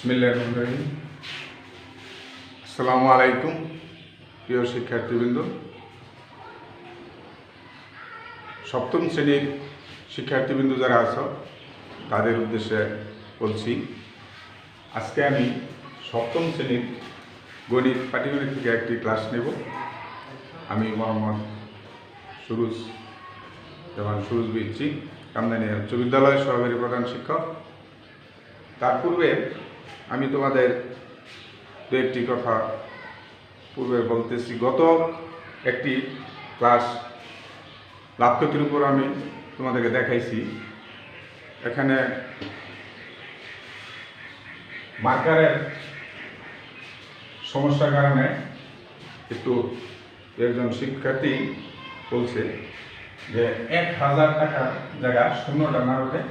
বিসমিল্লাহির আসসালামু আলাইকুম প্রিয় শিক্ষার্থীবৃন্দ। সপ্তম শ্রেণীর শিক্ষার্থীবৃন্দ যারা আছো তাদের উদ্দেশ্যে বলছি, আজকে আমি সপ্তম শ্রেণীর গণিত পাটিগণিত থেকে একটি ক্লাস নেব। আমি মোহাম্মদ সুরুজ বিচ্ছি, কামদানি উচ্চ বিদ্যালয়ের সহকারী প্রধান শিক্ষক। তার পূর্বে আমি তোমাদের দু একটি কথা পূর্বে বলতেছি। গত একটি ক্লাস লাভ ক্ষতির উপর আমি তোমাদেরকে দেখাইছি। এখানে মার্কারের সমস্যার কারণে একজন শিক্ষার্থী বলছে যে 1000 টাকার জায়গা শূন্যটা না উঠে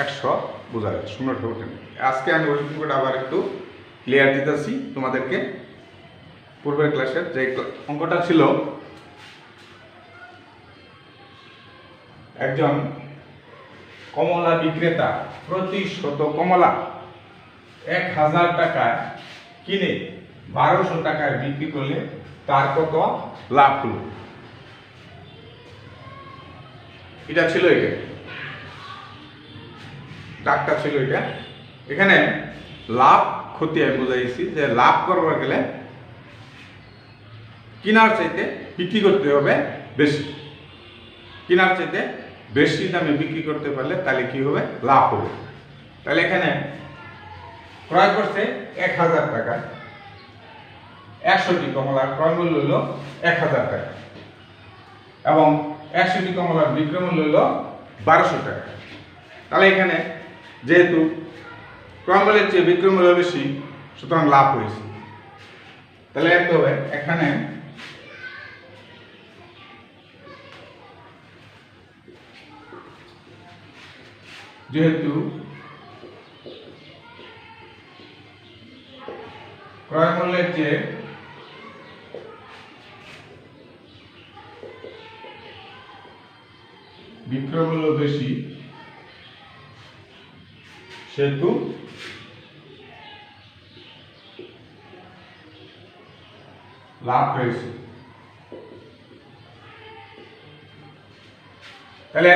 100 বোঝা যায়, শূন্যটা ওঠেনি। আজকে আমি ওই অঙ্কটা আবার একটু ক্লিয়ার দিতেছি তোমাদেরকে। পূর্বের ক্লাসের যে অঙ্কটা ছিল, একজন কমলা বিক্রেতা প্রতি শত কমলা 1000 টাকায় কিনে 1200 টাকায় বিক্রি করলে তার কত লাভ হলো। এটা ছিল, এটা ডাকটা ছিল এটা। এখানে লাভ ক্ষতি আমি বুঝাইছি যে লাভ করবার গেলে কিনার চাইতে বিক্রি করতে হবে বেশি। কিনার চাইতে বেশি দামে বিক্রি করতে পারলে তাহলে কি হবে, লাভ হবে। তাহলে এখানে ক্রয় করছে 1000 টাকা, 100টি কমলার ক্রয় মূল্য হলো 1000 টাকা এবং 100টি কমলার বিক্রয় মূল্য হলো 1200 টাকা। তাহলে এখানে যেহেতু ক্রয় মূল্যের চেয়ে বিক্রয় মূল্য বেশি, সুতরাং লাভ হয়েছে। তাহলে লিখতে হবে এখানে যেহেতু ক্রয় মূল্যের চেয়ে বিক্রয় মূল্য বেশি, সেহেতু লাভ হয়েছে। তাহলে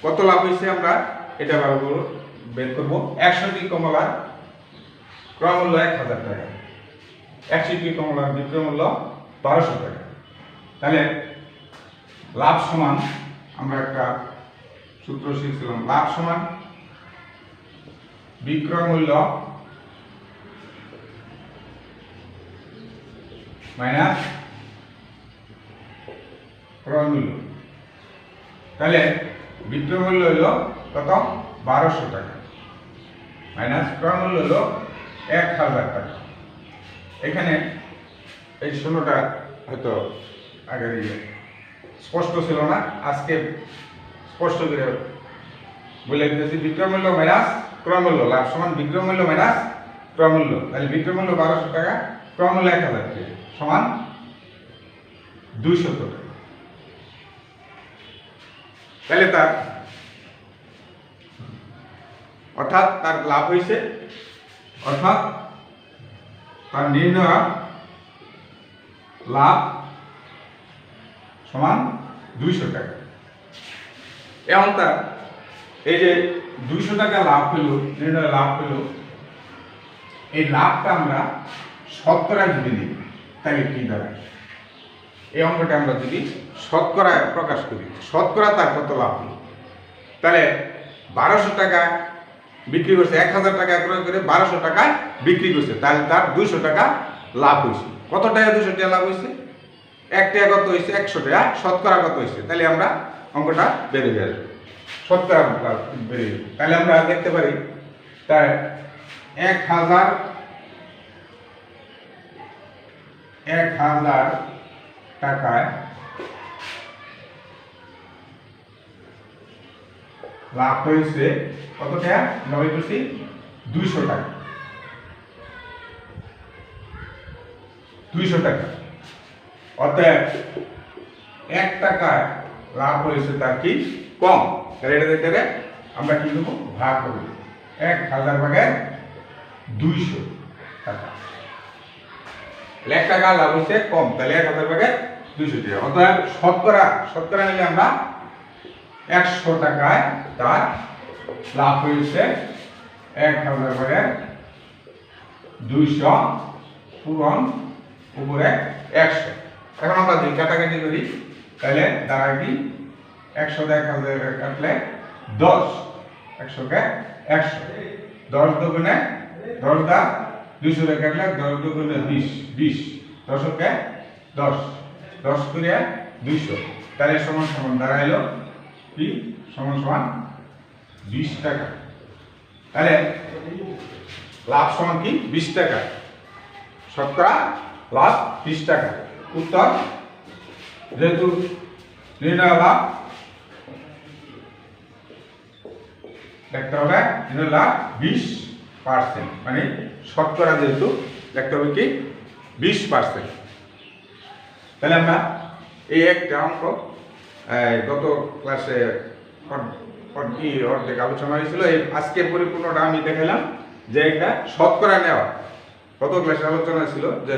কত লাভ হয়েছে আমরা এটা বের করবো। 100টি কমলার ক্রয় মূল্য 1000 টাকা, 100টি কমলার বিক্রয় মূল্য 1200 টাকা। তাহলে লাভ সমান, আমরা একটা সূত্র শিখছিলাম, লাভ সমান বিক্রয় মূল্য মাইনাস ক্রয় মূল্য। তাহলে বিক্রয় মূল্য হলো কত, 1200 টাকা, মাইনাস ক্রয় মূল্য হলো 1000 টাকা। এখানে এই শূন্যটা হয়তো আগে স্পষ্ট ছিল না, আজকে স্পষ্ট করে বলে দিতেছি। বিক্রয় মূল্য মাইনাস ক্রয় মূল্য, লাভ সমান বিক্রয় মূল্য মাইনাস ক্রয় মূল্য। তাহলে বিক্রয় মূল্য 1200 টাকা, ক্রয় মূল্য 1000 টাকা, সমান 200 টাকা। তাহলে অর্থাৎ তার লাভ হয়েছে, অর্থাৎ তার নির্ণয় লাভ সমান 200 টাকা। এখন তার এই যে 200 টাকা লাভ হলো, নির্ণয় লাভ হলো, এই লাভটা আমরা শতকরা যদি নিই তাহলে কি দাঁড়ায়। এই অঙ্কটা আমরা যদি শতকরায় প্রকাশ করি, শতকরা তার কত লাভ হলো। তাহলে 1200 টাকা বিক্রি করছে, 1000 টাকা ক্রয় করে 1200 টাকায় বিক্রি করছে, তাহলে তার 200 টাকা লাভ হয়েছে। কত টাকা 200 টাকা লাভ হয়েছে, 1 টাকা কত হয়েছে, 100 টাকা। শতকরা কত হয়েছে, তাহলে আমরা অঙ্কটা বেড়ে যাবে, শতকরা বেড়ে যাবে। তাহলে আমরা দেখতে পারি তার 1000 টাকায় লাভ হয়েছে কত টাকা, 200 টাকা, 200 টাকা। অতএব 1 টাকায় লাভ হয়েছে তার কি কম। তাহলে এটা দেখতে আমরা কি করবো, ভাগ করবো। 1000 ভাগের 200 টাকা। 1 টাকা লাভ হচ্ছে কম, তাহলে 1000 ভাগের 200 টাকা। অর্থাৎ শতকরা নিলে আমরা 100 টাকায় তার লাভ হয়েছে 1000 ভাগের 200 পূরণ উপরে 100। এখন আমরা যদি কাটাকাটি করি তাহলে দাঁড়ায় কি 100 দিয়ে 1000 কাটলে 10, 100 কে 100, 10 দুগুণে 10 দা 200 দিয়ে কাটলে 10 দুগুণে 20, 20, 10 কে 10, 10 করে 200, তাহলে সমান সমান দাঁড়াইলো কি সমান সমান 20 টাকা। তাহলে লাভ সমান কি 20 টাকা, শতকরা লাভ 20 টাকা। উত্তর যেহেতু নির্ণয় লাভ দেখতে হবে নির্ণয় লাভ 20%, মানে শতকরা যেহেতু দেখতে হবে কি 20%। তাহলে আমরা এই একটা অঙ্ক গত ক্লাসে অর্ধেক আলোচনা হয়েছিল, এই আজকে পরিপূর্ণটা আমি দেখালাম যে একটা শতকরা নেওয়া। গত ক্লাসে আলোচনা ছিল যে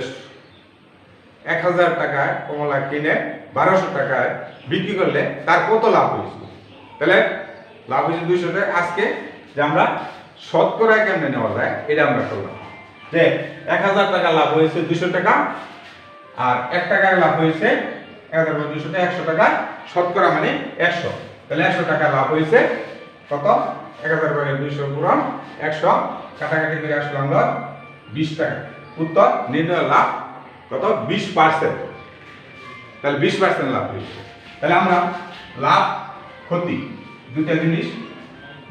1000 টাকায় কমলা কিনে 1200 টাকায় বিক্রি করলে তার কত লাভ হয়েছিল। তাহলে লাভ হয়েছে 200 টাকা। আজকে যে আমরা শতকরা কেমনে নেওয়া যায় এটা আমরা করলাম, যে 1000 টাকা লাভ হয়েছে 200 টাকা, আর 1 টাকায় লাভ হয়েছে 1200 টাকা, 100 টাকা শতকরা মানে 100। তাহলে 100 টাকা লাভ হয়েছে কত, 1000 ভাগের 200 পূরণ 100, কাটাকাটি করে আসলো আমরা 20 টাকা। উত্তর নির্ণয় লাভ কত 20%। তাহলে 20% লাভ হয়েছে। তাহলে আমরা লাভ ক্ষতি দুটা জিনিস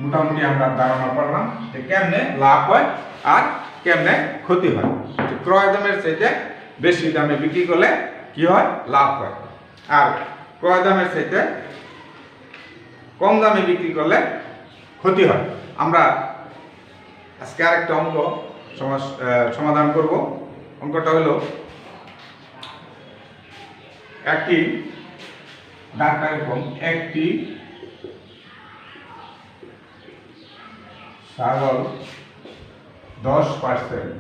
মোটামুটি আমরা ধারণা করলাম যে কেমনে লাভ হয় আর কেমনে ক্ষতি হয়। ক্রয় দামের চাইতে বেশি দামে বিক্রি করলে কি হয়, লাভ হয়, আর ক্রয় দামের চাইতে কম দামে বিক্রি করলে ক্ষতি হয়। আমরা আজকে আরেকটা অঙ্ক সমাধান করব। অঙ্কটা হলো একটি ডাক্তার এরকম একটি ছাগল 10%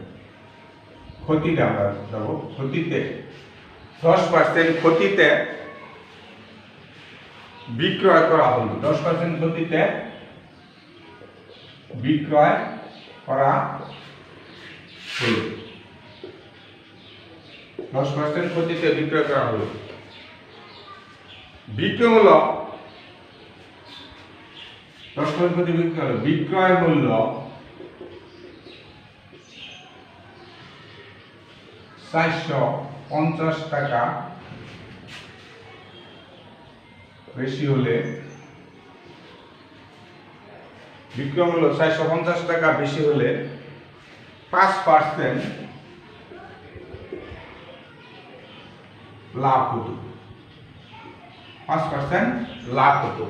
ক্ষতিতে আমরা দেবো, ক্ষতিতে 10% ক্ষতিতে বিক্রয় করা হলো, 10% ক্ষতিতে বিক্রয় করা হলো, 10% ক্ষতিতে বিক্রয় করা হলো। বিক্রয় মূল্য 10% ক্ষতি বিক্রয় হলো, বিক্রয় মূল্য 450 টাকা বেশি হলে, বিক্রয় মূল্য 450 টাকা বেশি হলে 5% লাভ হতো, 5% লাভ হতো।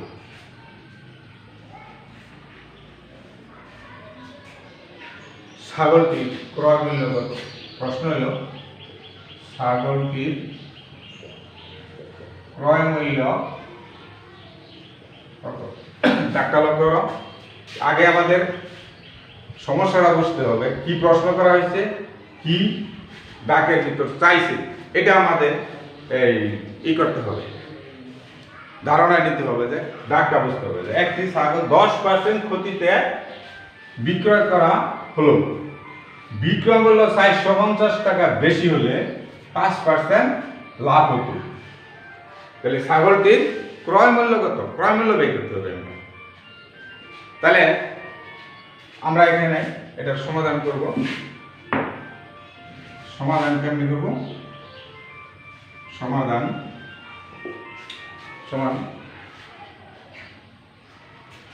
ছাগলটির ক্রয় মূল্য কত? প্রশ্ন হলো ছাগলটির ক্রয় মূল্য কত? ডাক্তার লক্ষ্য আগে আমাদের সমস্যাটা বুঝতে হবে, কি প্রশ্ন করা হয়েছে, কি ডাকের ভিতর চাইছে, এটা আমাদের এই করতে হবে, ধারণা নিতে হবে, যে ডাকটা বুঝতে হবে যে একটি ছাগল 10% ক্ষতিতে বিক্রয় করা হলো, বিক্রয় মূল্য 450 টাকা বেশি হলে 5% লাভ হতো। তাহলে ছাগলটির ক্রয় মূল্য কত? ক্রয় মূল্য বের করতে হবে। তাহলে আমরা এখানে এটার সমাধান করব। সমাধান কেমনি করব? সমাধান সমান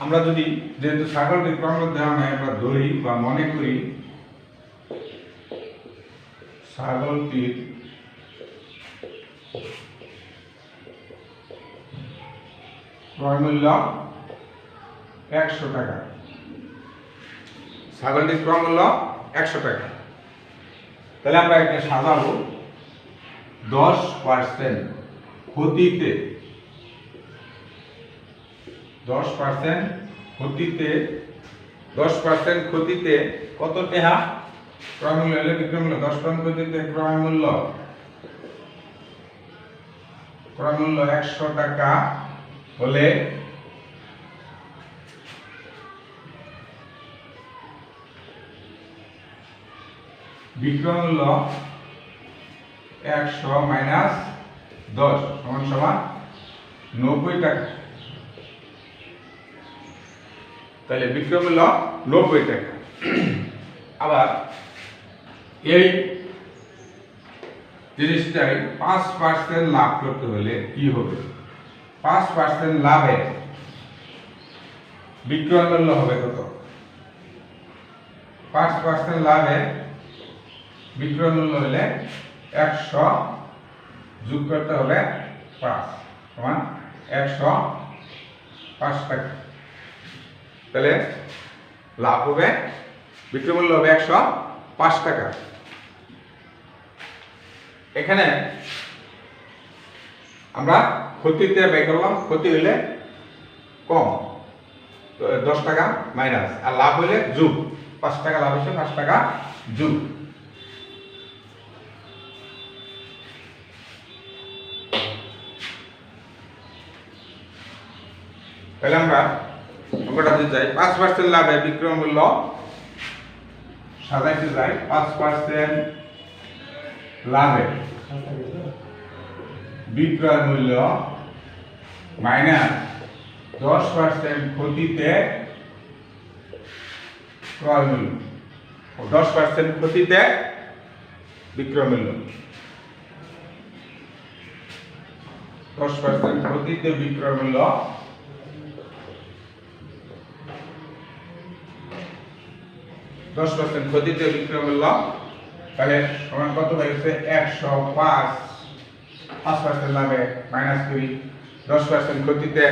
আমরা যদি যেহেতু ছাগলটির ক্রয় মূল্য দেওয়া নাই, আমরা ধরি বা মনে করি ছাগলটির ক্রয় মূল্য 100 টাকা, ছাগলটির ক্রয় মূল্য 100 টাকা। তাহলে আমরা এটা সাজাবো 10% ক্ষতিতে, 10% ক্ষতিতে 10% ক্ষতিতে কত টাকা ক্রয় মূল্য হলে বিক্রয় মূল্য 10% ক্ষতিতে ক্রয় মূল্য 100 টাকা হলে বিক্রয় মূল্য 100 মাইনাস 10 সমান সমান 90 টাকা। তাহলে বিক্রয় মূল্য 90 টাকা। আবার এই জিনিসটাই 5% লাভ করতে হলে কি হবে? 5% লাভে বিক্রয় মূল্য হবে কত? 5% লাভে বিক্রয় মূল্য হলে 100 যোগ করতে হবে 5 সমান 105 টাকা। তাহলে লাভ হবে, বিক্রয় মূল্য হবে 105 টাকা। এখানে আমরা ক্ষতিতে বের করলাম, ক্ষতি হইলে কম তো 10 টাকা মাইনাস, আর লাভ হইলে যোগ। 5 টাকা লাভ হচ্ছে 5 টাকা যোগ। তাহলে আমরা অঙ্কটা দিতে যাই। 5% লাভে বিক্রয় মূল্য সাজাইতে যাই। 5% লাভে বিক্রয় মূল্য মাইনাস 10% ক্ষতিতে ক্রয় মূল্য, 10% ক্ষতিতে বিক্রয় মূল্য, 10% ক্ষতিতে বিক্রয় মূল্য, 10% ক্ষতিতে বিক্রয় মূল্য। তাহলে সমান কত হয়েছে? 105। 5% লাভে মাইনাস করি, 10% ক্ষতিতে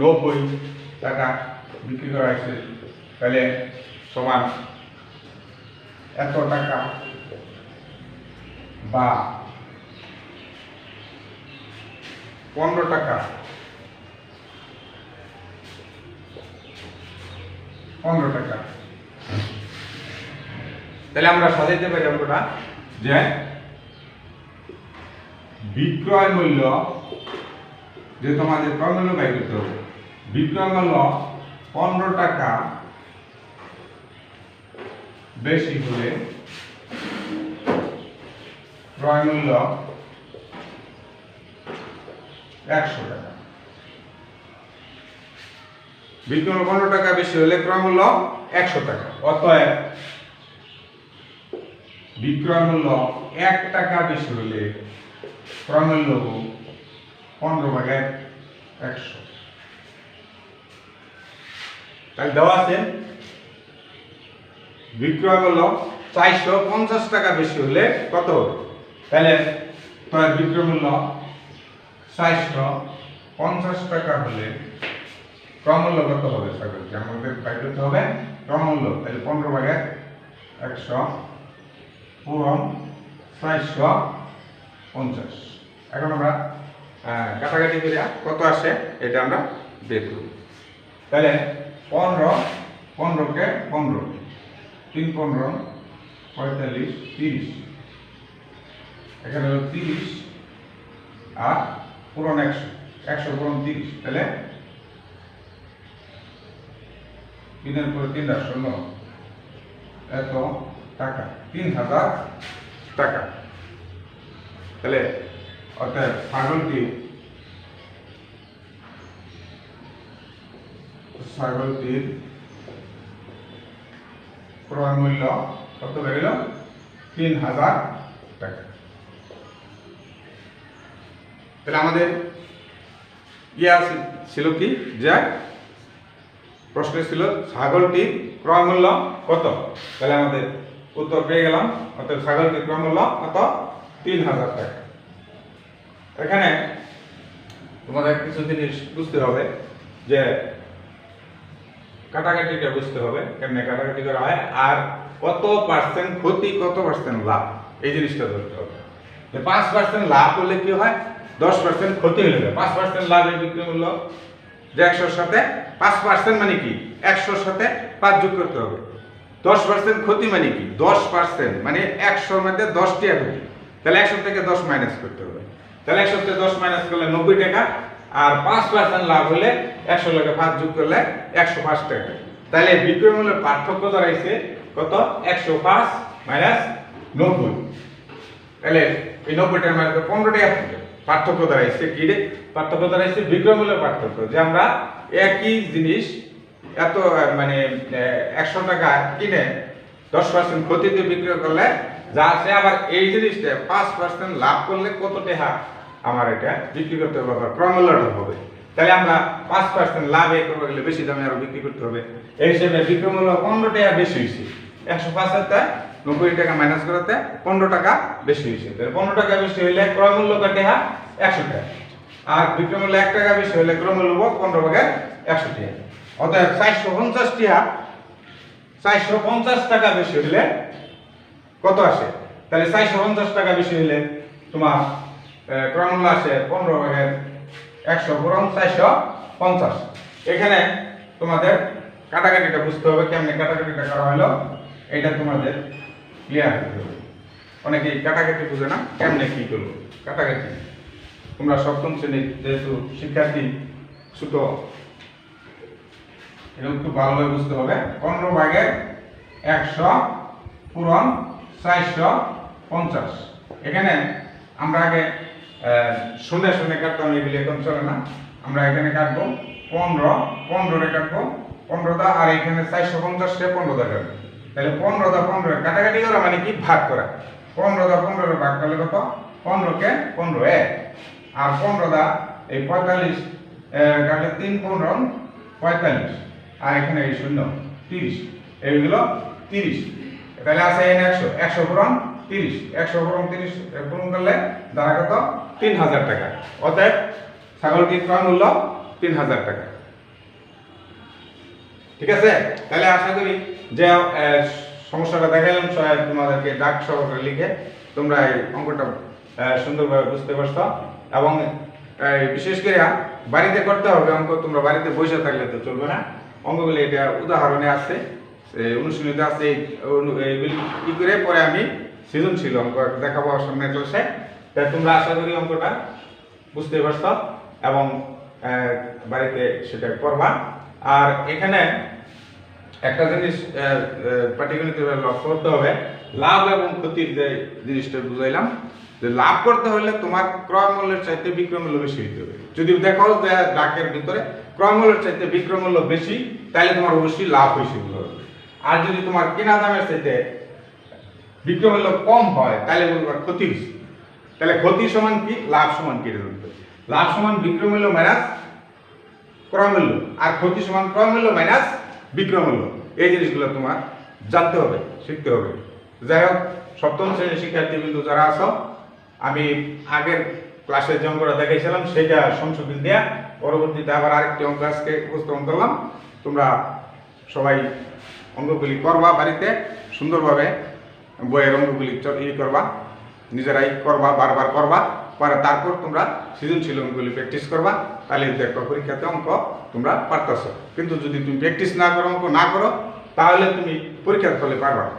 90 টাকা বিক্রি করা হয়েছে। তাহলে সমান এত টাকা বা 15 টাকা, 15 টাকা। তাহলে আমরা সাজাইতে পারি অঙ্কটা যে বিক্রয় মূল্য, যে তোমাদের ক্রয় মূল্য বাই করতে হবে, বিক্রয় মূল্য 15 টাকা বেশি হলে ক্রয় মূল্য 100 টাকা। বিক্রয় মূল্য 15 টাকা বেশি হলে ক্রয় মূল্য 100 টাকা। অতএব বিক্রয় মূল্য 1 টাকা বেশি হলে ক্রয় মূল্য 15/100। তাহলে দেওয়া আছে বিক্রয় মূল্য 450 টাকা বেশি হলে কত হবে? তাহলে তোমার বিক্রয় মূল্য 450 টাকা হলে ক্রয় মূল্য কত হবে? সকলকে আমাদের বাই করতে হবে ক্রয় মূল্য। তাহলে 15/100 পূরণ 450। এখন আমরা কাটাকাটি করে কত আসে এটা আমরা বের করব। তাহলে 15 কে 15, 3 15 45 30, এখানে হলো 30 আর পূরণ 100, 100 পূরণ 30। তাহলে 3 এর পরে 3 আর 16 এত টাকা, 3000 টাকা। তাহলে অর্থাৎ ছাগলটির ক্রয় মূল্য কত বেড়ে গেল? 3000 টাকা। তাহলে আমাদের ছিল কি, যে প্রশ্ন ছিল ছাগলটির ক্রয় মূল্য কত। তাহলে আমাদের উত্তর পেয়ে গেলাম। অর্থাৎ ছাগলটির ক্রয় মূল্য কত? 3000 টাকা। এখানে তোমাদের কিছু জিনিস বুঝতে হবে, যে কাটাকাটিটা বুঝতে হবে কেমনে কাটাকাটি করা হয়, আর কত পার্সেন্ট ক্ষতি কত পার্সেন্ট লাভ, এই জিনিসটা ধরতে হবে। 5% লাভ হলে কি হয়, 10% ক্ষতি হলে 5% লাভের বিক্রয় মূল্য যে 100-র সাথে 5% মানে কি 100-র সাথে 5 যোগ করতে হবে। 10% ক্ষতি মানে কি 10% মানে 100-র মধ্যে 10 টাকা ক্ষতি, তাহলে 100 থেকে 10 মাইনাস করতে হবে। তাহলে 100 থেকে 10 মাইনাস করলে 90 টাকা, আর 5% লাভ হলে 100 লোকে 5 যোগ করলে 105 টাকা। তাহলে বিক্রয় মূল্যের পার্থক্য দাঁড়াইছে কত 105 মাইনাস 90। তাহলে এই 90 টাকা মানে 15 টাকা পার্থক্য দাঁড়াইছে। কি রে পার্থক্য দাঁড়াইছে বিক্রয় মূল্যের পার্থক্য, যে আমরা একই জিনিস এত মানে 100 টাকা কিনে 10% ক্ষতিতে বিক্রয় করলে যা আছে, আবার এই জিনিসটা 5% লাভ করলে কত টাকা আমার এটা বিক্রি করতে হবে বা ক্রয় মূল্যটা হবে। তাহলে আমরা 5% লাভে করতে গেলে বেশি দামে আরো বিক্রি করতে হবে। এই হিসেবে বিক্রয় মূল্য 15 টাকা বেশি হয়েছে। 105 90 টাকা মাইনাস করতে 15 টাকা বেশি হয়েছে। তাহলে 15 টাকা বেশি হইলে ক্রয় মূল্য কত টাকা 100 টাকা, আর বিক্রয় মূল্য 1 টাকা বেশি হইলে ক্রয় মূল্য 15 ভাগে 100 টাকা। অতএব 450 টাকা বেশি হইলে কত আসে? তাহলে 450 টাকা বেশি হইলে তোমার ক্রয় মূল্য আসে 15 ভাগের 100 গুণ 450। এখানে তোমাদের কাটাকাটিটা বুঝতে হবে, কেমনে কাটাকাটিটা করা হলো এটা তোমাদের ক্লিয়ার হতে হবে। অনেকেই কাটাকাটি বুঝে না, কেমনে কি করবো কাটাকাটি। তোমরা সপ্তম শ্রেণীর যেহেতু শিক্ষার্থী, ছোট, এটা একটু ভালোভাবে বুঝতে হবে। 15 ভাগের 100 পূরণ 450। এখানে আমরা আগে শুনে শুনে কাটতাম, এগুলি এখন চলে না। আমরা এখানে কাটবো 15 রে কাটবো 15 দা, আর এখানে 450 রে 15 দা কাটবো। তাহলে 15 দা 15 কাটাকাটি করা মানে কি ভাগ করা। 15 দা 15 ভাগ করলে কত 15 কে 15 আর 15 দা এই 45 কাটলে 3 15 45, আর এখানে এই 0 30, এইগুলো 30। তাহলে আছে এখানে 100 পূরণ 30, 100 পূরণ 30 পূরণ করলে দাঁড়া কত 3000 টাকা। অতএব ছাগলটির ক্রয় মূল্য 3000 টাকা। ঠিক আছে? তাহলে আশা করি যে সমস্যাটা দেখালাম তোমাদেরকে ডাক সহকারে লিখে তোমরা এই অঙ্কটা সুন্দরভাবে বুঝতে পারছো। এবং বিশেষ করে বাড়িতে করতে হবে অঙ্ক। তোমরা বাড়িতে বসে থাকলে তো চলবে না। অঙ্কগুলি এটা উদাহরণে আছে, অনুশীলনীতে আছে, কি করে পরে আমি সৃজনশীল অঙ্ক দেখাবো সামনের ক্লাসে। তাই তোমরা আশা করি অঙ্কটা বুঝতে পারছো এবং বাড়িতে সেটা করবা। আর এখানে একটা জিনিস পাটিগণিতে লক্ষ্য করতে হবে, লাভ এবং ক্ষতির যে জিনিসটা বুঝাইলাম, যে লাভ করতে হলে তোমার ক্রয় মূল্যের চাইতে বিক্রয় মূল্য বেশি হইতে হবে। যদি দেখো যে ডাকের ভিতরে ক্রয় মূল্যের চাইতে বিক্রয় মূল্য বেশি, তাহলে তোমার অবশ্যই লাভ বেশি হবে। আর যদি তোমার কেনা দামের চাইতে বিক্রয় মূল্য কম হয়, তাহলে বলবা ক্ষতি হয়েছে। তাহলে ক্ষতি সমান কি, লাভ সমান কি? লাভ সমান বিক্রয় মূল্য মাইনাস ক্রয় মূল্য, আর ক্ষতি সমান ক্রয় মূল্য মাইনাস বিক্রয় মূল্য। এই জিনিসগুলো তোমার জানতে হবে, শিখতে হবে। যাই হোক, সপ্তম শ্রেণীর শিক্ষার্থী বিন্দু যারা আছো, আমি আগের ক্লাসে যে অঙ্কটা দেখাইছিলাম সেটা সংশোধন দেয়া পরবর্তীতে আবার আরেকটি অঙ্ক আজকে উপস্থাপন করলাম। তোমরা সবাই অঙ্কগুলি করবা, বাড়িতে সুন্দরভাবে বইয়ের অঙ্কগুলি করবা, নিজেরাই করবা, বারবার করবা, পরে তারপর তোমরা সৃজনশীল অঙ্কগুলি প্র্যাকটিস করবা। তাহলে দেখো পরীক্ষাতে অঙ্ক তোমরা পারতেছো। কিন্তু যদি তুমি প্র্যাকটিস না করো, অঙ্ক না করো, তাহলে তুমি পরীক্ষার ফলে পারবা না।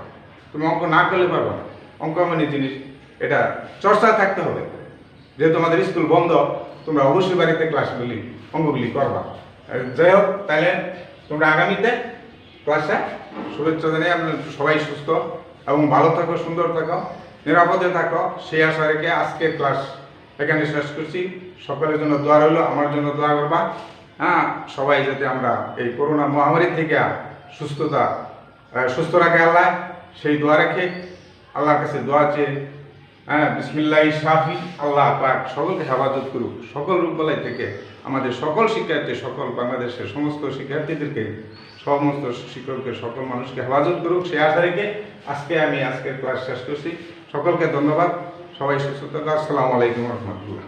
তুমি অঙ্ক না করলে পারবা না। অঙ্ক মানে জিনিস, এটা চর্চা থাকতে হবে। যেহেতু আমাদের স্কুল বন্ধ, তোমরা অবশ্যই বাড়িতে ক্লাসগুলি অঙ্কগুলি করবা। যাই হোক, তাহলে তোমরা আগামীতে ক্লাসে শুভেচ্ছা জানিয়ে আমরা সবাই সুস্থ এবং ভালো থাকো, সুন্দর থাকো, নিরাপদে থাকো, সেই আশা রেখে আজকের ক্লাস এখানে শেষ করছি। সকলের জন্য দোয়া রইল, আমার জন্য দোয়া করবা। হ্যাঁ, সবাই যাতে আমরা এই করোনা মহামারী থেকে সুস্থ রাখে আল্লাহ, সেই দোয়া রেখে আল্লাহর কাছে দোয়া চেয়ে বিসমিল্লাহ শাফি, আল্লাহ পাক সকলকে হেফাজত করুক সকল রূপবালাই থেকে। আমাদের সকল শিক্ষার্থী, সকল বাংলাদেশের সমস্ত শিক্ষার্থীদেরকে, সমস্ত শিক্ষককে, সকল মানুষকে হেফাজত করুক, সে আশা রেখে আমি আজকের ক্লাস শেষ করছি। সকলকে ধন্যবাদ। সবাই সুস্থ থাকুন। আসসালামু আলাইকুম রহমতুল্লাহ।